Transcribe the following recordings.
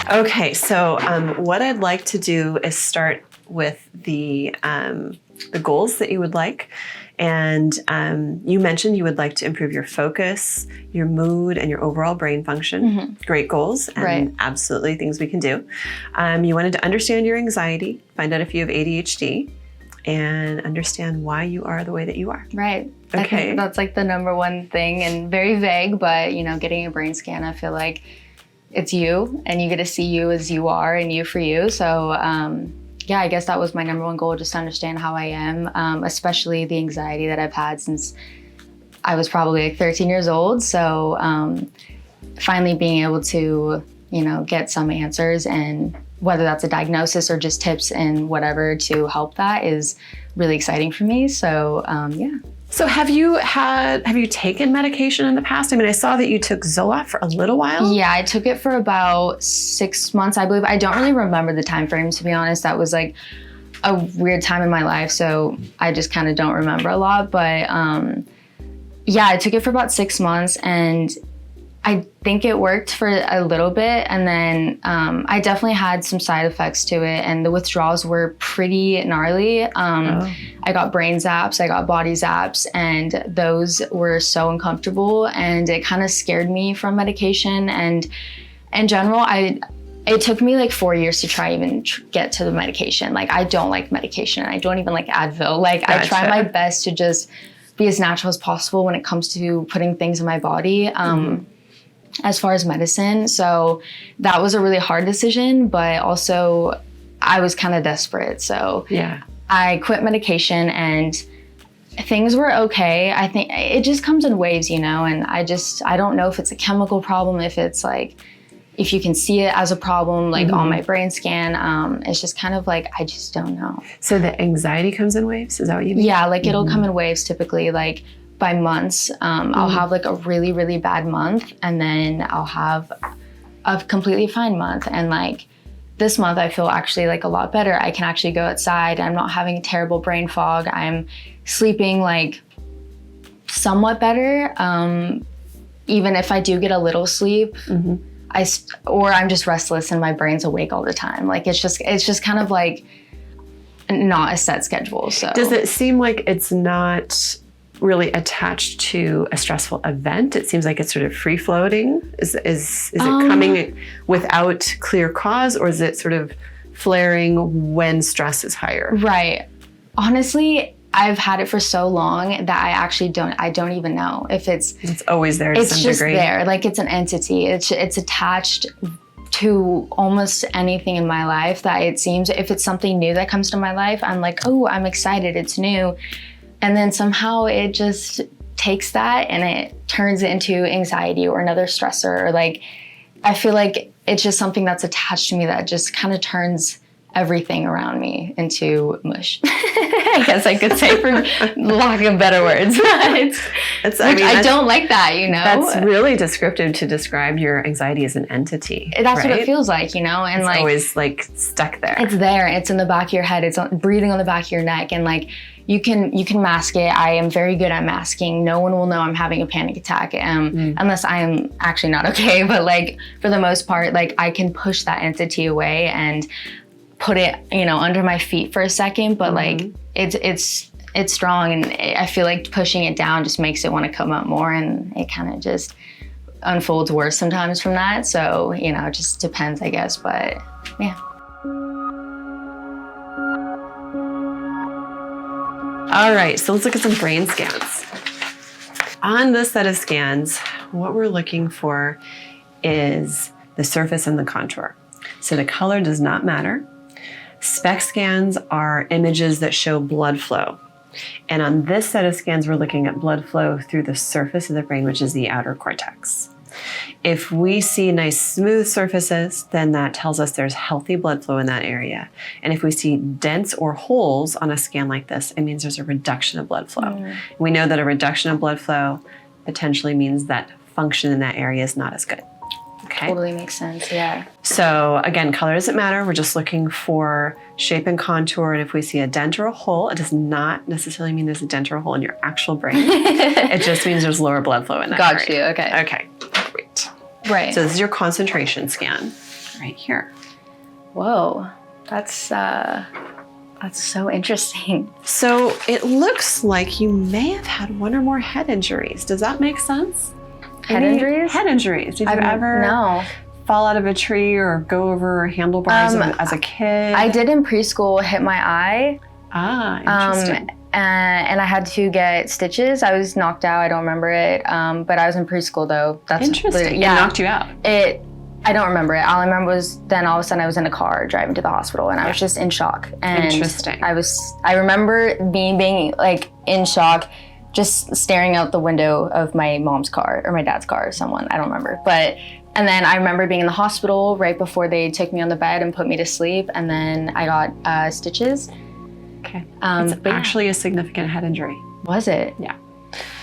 Okay, so what I'd like to do is start with the goals that you would like. And you mentioned you would like to improve your focus, your mood, and your overall brain function. Great goals, and absolutely things we can do. You wanted to understand your anxiety, find out if you have ADHD, and understand why you are the way that you are. Right. Okay. I think that's like the number one thing, and very vague, but you know, getting a brain scan, I feel like it's you, and you get to see you as you are and you for you. So yeah, I guess that was my number one goal, just to understand how I am, especially the anxiety that I've had since I was probably like 13 years old. So finally being able to, you know, get some answers, and whether that's a diagnosis or just tips and whatever to help that is really exciting for me. So yeah. So have you taken medication in the past? I mean, I saw that you took Zoloft for a little while. Yeah, I took it for about 6 months, I believe. I don't really remember the time frame, to be honest. That was like a weird time in my life, so I just kind of don't remember a lot. But yeah, I took it for about 6 months, and I think it worked for a little bit, and then I definitely had some side effects to it, and the withdrawals were pretty gnarly. I got brain zaps, I got body zaps, and those were so uncomfortable, and it kind of scared me from medication. And in general, it took me like 4 years to try even get to the medication. Like, I don't like medication. I don't even like Advil. Like, gotcha. I try my best to just be as natural as possible when it comes to putting things in my body. As far as medicine. So that was a really hard decision, but also I was kind of desperate. So yeah, I quit medication and things were okay. I think it just comes in waves, you know, and I don't know if it's a chemical problem, if it's like, if you can see it as a problem, like on my brain scan. It's just kind of like, I just don't know. So the anxiety comes in waves? Is that what you mean? Yeah, like it'll come in waves typically, like by months. I'll have like a really, really bad month, and then I'll have a completely fine month. And like this month, I feel actually like a lot better. I can actually go outside. I'm not having terrible brain fog. I'm sleeping like somewhat better. Even if I do get a little sleep, or I'm just restless and my brain's awake all the time. Like it's just kind of like not a set schedule. So does it seem like it's not really attached to a stressful event? It seems like it's sort of free floating. Is it coming without clear cause, or is it sort of flaring when stress is higher? Right. Honestly, I've had it for so long that I actually don't even know if it's always there to some degree. It's just there, like it's an entity. It's attached to almost anything in my life that it seems. If it's something new that comes to my life, I'm like, oh, I'm excited, it's new. And then somehow it just takes that and it turns it into anxiety or another stressor. Or like, I feel like it's just something that's attached to me that just kind of turns everything around me into mush. I guess I could say, for lack of better words. I don't like that, you know? That's really descriptive to describe your anxiety as an entity. That's right? What it feels like, you know? And it's like always like stuck there. It's there. It's in the back of your head. It's breathing on the back of your neck. And like, you can mask it. I am very good at masking. No one will know I'm having a panic attack unless I am actually not okay. But like, for the most part, like I can push that entity away and put it, you know, under my feet for a second, but like it's strong, and I feel like pushing it down just makes it want to come up more, and it kind of just unfolds worse sometimes from that. So, you know, it just depends, I guess, but yeah. All right, so let's look at some brain scans. On this set of scans, what we're looking for is the surface and the contour. So the color does not matter. SPECT scans are images that show blood flow. And on this set of scans, we're looking at blood flow through the surface of the brain, which is the outer cortex. If we see nice smooth surfaces, then that tells us there's healthy blood flow in that area. And if we see dents or holes on a scan like this, it means there's a reduction of blood flow. We know that a reduction of blood flow potentially means that function in that area is not as good. Okay. Totally makes sense, yeah. So again, color doesn't matter. We're just looking for shape and contour. And if we see a dent or a hole, it does not necessarily mean there's a dent or a hole in your actual brain. It just means there's lower blood flow in that area. Got you, okay. Okay, great. Right. So this is your concentration scan. right here. Whoa, that's so interesting. So it looks like you may have had one or more head injuries. Does that make sense? Head injuries? Head injuries. Did you ever No. fall out of a tree or go over handlebars as a kid? I did in preschool hit my eye. Ah, interesting. And I had to get stitches. I was knocked out. I don't remember it. But I was in preschool though. That's interesting. Yeah. It knocked you out. I don't remember it. All I remember was then all of a sudden I was in a car driving to the hospital and I was just in shock. And interesting. I remember being like in shock, just staring out the window of my mom's car or my dad's car or someone. I don't remember. And then I remember being in the hospital right before they took me on the bed and put me to sleep. And then I got stitches. Okay. It's actually a significant head injury. Was it? Yeah.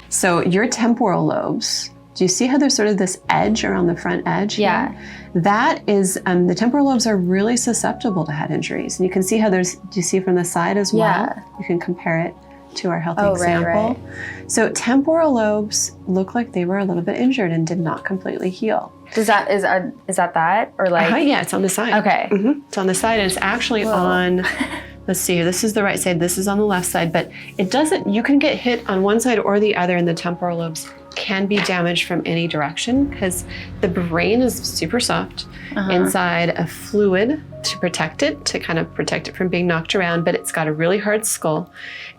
So your temporal lobes, do you see how there's sort of this edge around the front edge? Yeah. Here? That is, the temporal lobes are really susceptible to head injuries. And you can see how do you see from the side as well? Yeah. You can compare it to our healthy example. Right. So temporal lobes look like they were a little bit injured and did not completely heal. Is that or like? Yeah, it's on the side. Okay. Mm-hmm. It's on the side and it's actually on, let's see, this is the right side, this is on the left side, but it doesn't, you can get hit on one side or the other and the temporal lobes can be damaged from any direction because the brain is super soft inside a fluid to protect it, from being knocked around, but it's got a really hard skull.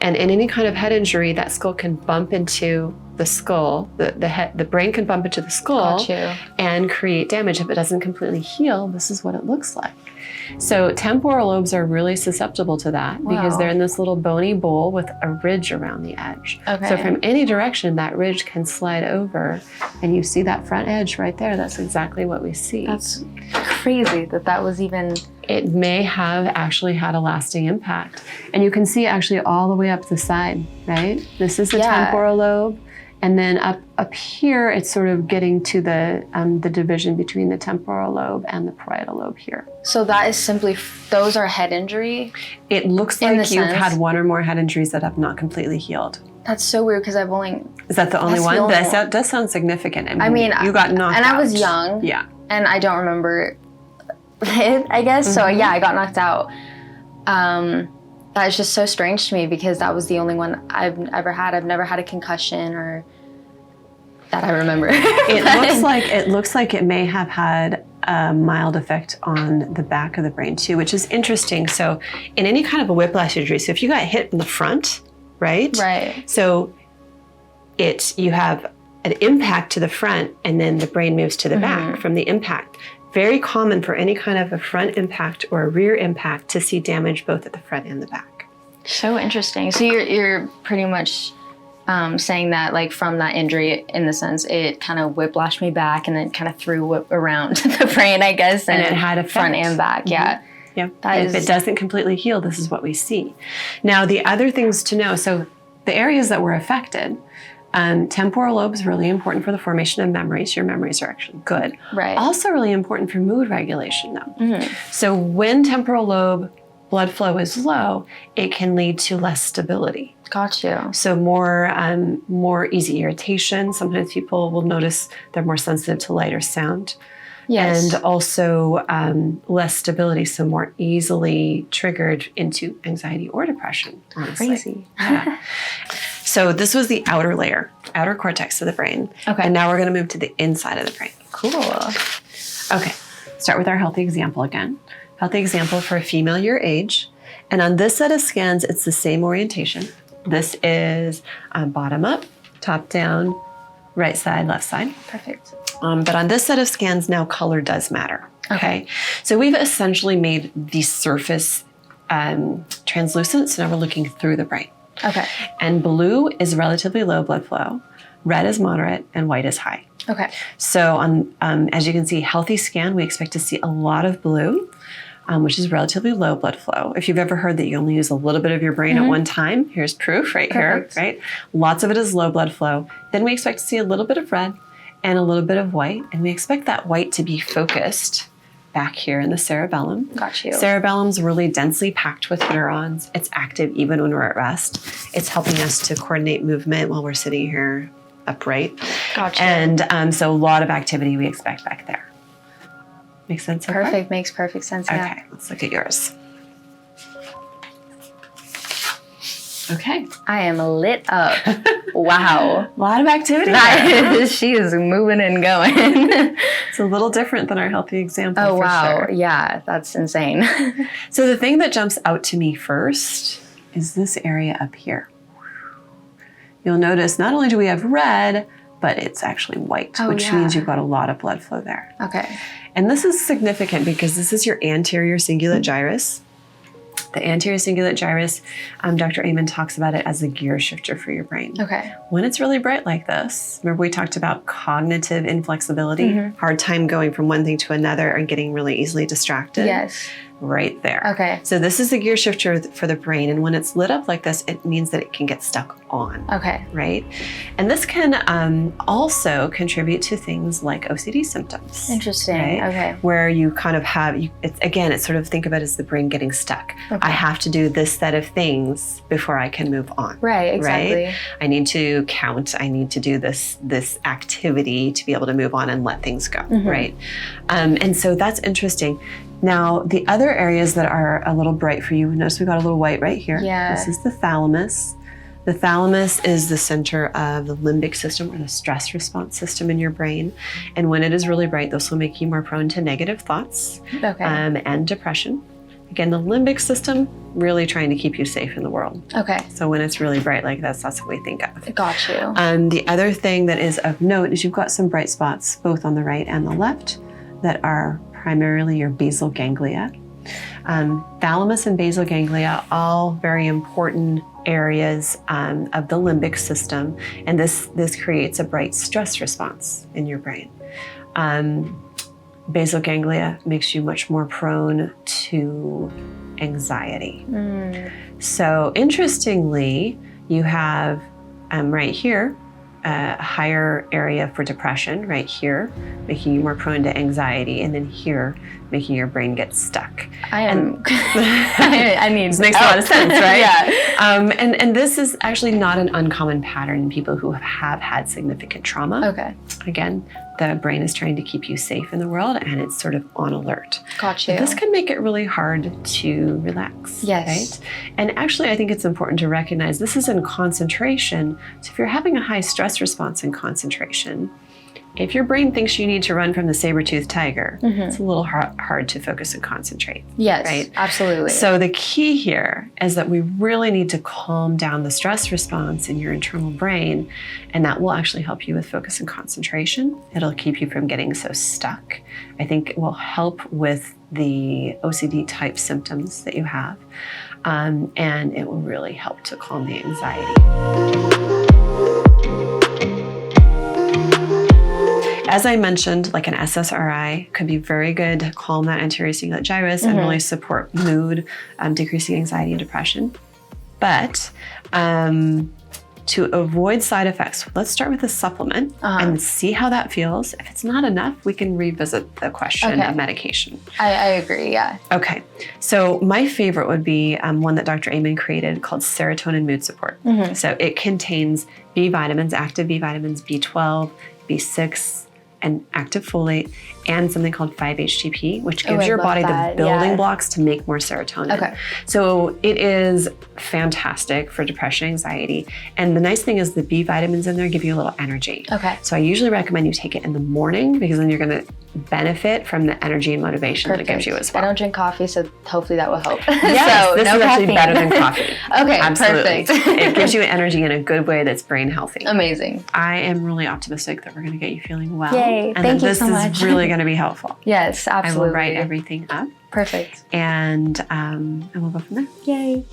And in any kind of head injury, that skull can bump into the skull, the brain can bump into the skull and create damage. If it doesn't completely heal, this is what it looks like. So temporal lobes are really susceptible to that because they're in this little bony bowl with a ridge around the edge. Okay. So from any direction, that ridge can slide over and you see that front edge right there. That's exactly what we see. That's crazy that was even... It may have actually had a lasting impact. And you can see actually all the way up the side, right? This is the temporal lobe. And then up here, it's sort of getting to the division between the temporal lobe and the parietal lobe here. So that is simply, those are head injury? It looks like you've had one or more head injuries that have not completely healed. That's so weird because I've only... Is that the only one? That does sound significant. I mean, you got knocked out. And I was young. Yeah. And I don't remember it, I guess. So yeah, I got knocked out. That is just so strange to me because that was the only one I've ever had. I've never had a concussion or that I remember. It looks like it may have had a mild effect on the back of the brain too, which is interesting. So in any kind of a whiplash injury, so if you got hit in the front, right? Right. So you have an impact to the front and then the brain moves to the back from the impact. Very common for any kind of a front impact or a rear impact to see damage both at the front and the back. So interesting. So you're pretty much saying that like from that injury, in the sense, it kind of whiplashed me back and then kind of threw around the brain, I guess. And it had a front and back, yeah. Yeah. If it doesn't completely heal, this is what we see. Now, the other things to know, so the areas that were affected, temporal lobe is really important for the formation of memories. Your memories are actually good. Right. Also really important for mood regulation though. So when temporal lobe blood flow is low, it can lead to less stability. Got you. So more easy irritation. Sometimes people will notice they're more sensitive to light or sound. Yes. And also less stability, so more easily triggered into anxiety or depression, honestly. Crazy. Yeah. So this was the outer layer, outer cortex of the brain. Okay. And now we're going to move to the inside of the brain. Cool. Okay. Start with our healthy example again. Healthy example for a female your age. And on this set of scans, it's the same orientation. This is bottom up, top down, right side, left side. Perfect. But on this set of scans now, color does matter. Okay. So we've essentially made the surface translucent. So now we're looking through the brain. Okay. And blue is relatively low blood flow, red is moderate, and white is high. Okay. So on, as you can see, healthy scan, we expect to see a lot of blue, which is relatively low blood flow. If you've ever heard that you only use a little bit of your brain at one time, here's proof right here, right? Lots of it is low blood flow. Then we expect to see a little bit of red and a little bit of white, and we expect that white to be focused back here in the cerebellum. Got you. Cerebellum's really densely packed with neurons. It's active even when we're at rest. It's helping us to coordinate movement while we're sitting here upright. Gotcha. And so a lot of activity we expect back there. Make sense so far? Perfect. Makes perfect sense. Yeah. Okay, let's look at yours. Okay. I am lit up. Wow. A lot of activity there. She is moving and going. It's a little different than our healthy example. Oh, for wow. Sure. Yeah, that's insane. So the thing that jumps out to me first is this area up here. You'll notice not only do we have red, but it's actually white, which means you've got a lot of blood flow there. Okay. And this is significant because this is your anterior cingulate gyrus. The anterior cingulate gyrus, Dr. Amen talks about it as a gear shifter for your brain. Okay. When it's really bright like this, remember we talked about cognitive inflexibility, hard time going from one thing to another and getting really easily distracted? Yes. Right there. Okay. So this is the gear shifter for the brain. And when it's lit up like this, it means that it can get stuck on. Okay. Right? And this can also contribute to things like OCD symptoms. Interesting. Right? Okay. Where you kind of have, it's sort of think of it as the brain getting stuck. Okay. I have to do this set of things before I can move on. Right, exactly. Right? I need to count. I need to do this activity to be able to move on and let things go. Right? And so that's interesting. Now, the other areas that are a little bright for you, notice we got a little white right here. Yeah. This is the thalamus. The thalamus is the center of the limbic system or the stress response system in your brain. And when it is really bright, this will make you more prone to negative thoughts and depression. Again, the limbic system, really trying to keep you safe in the world. Okay. So when it's really bright like this, that's what we think of. Got you. The other thing that is of note is you've got some bright spots, both on the right and the left, that are primarily your basal ganglia. Thalamus and basal ganglia, all very important areas of the limbic system, and this creates a bright stress response in your brain. Basal ganglia makes you much more prone to anxiety. So interestingly, you have right here a higher area for depression right here, making you more prone to anxiety, and then here, making your brain get stuck. I mean, this makes a lot of sense, right? Yeah. And this is actually not an uncommon pattern in people who have had significant trauma. Okay. Again, the brain is trying to keep you safe in the world, and it's sort of on alert. Got you. This can make it really hard to relax. Yes. Right? And actually, I think it's important to recognize this is in concentration. So if you're having a high stress response in concentration, if your brain thinks you need to run from the saber-toothed tiger, it's a little hard to focus and concentrate. Yes, right? Absolutely. So the key here is that we really need to calm down the stress response in your internal brain, and that will actually help you with focus and concentration. It'll keep you from getting so stuck. I think it will help with the OCD type symptoms that you have, and it will really help to calm the anxiety. As I mentioned, like an SSRI could be very good to calm that anterior cingulate gyrus and really support mood, decreasing anxiety and depression. But to avoid side effects, let's start with a supplement and see how that feels. If it's not enough, we can revisit the question of medication. I agree, yeah. Okay, so my favorite would be one that Dr. Amen created called serotonin mood support. So it contains B vitamins, active B vitamins, B12, B6, and active folate, and something called 5-HTP, which gives your body the building blocks to make more serotonin. Okay. So it is fantastic for depression, anxiety. And the nice thing is the B vitamins in there give you a little energy. Okay. So I usually recommend you take it in the morning because then you're gonna benefit from the energy and motivation that it gives you as well. I don't drink coffee, so hopefully that will help. Yes, so this no is actually caffeine. better than coffee. Okay, absolutely. perfect. It gives you energy in a good way that's brain healthy. Amazing. I am really optimistic that we're going to get you feeling well. Yay, and thank that you so much. this is really going to be helpful. Yes, absolutely. I will write everything up. Perfect. And we'll go from there. Yay.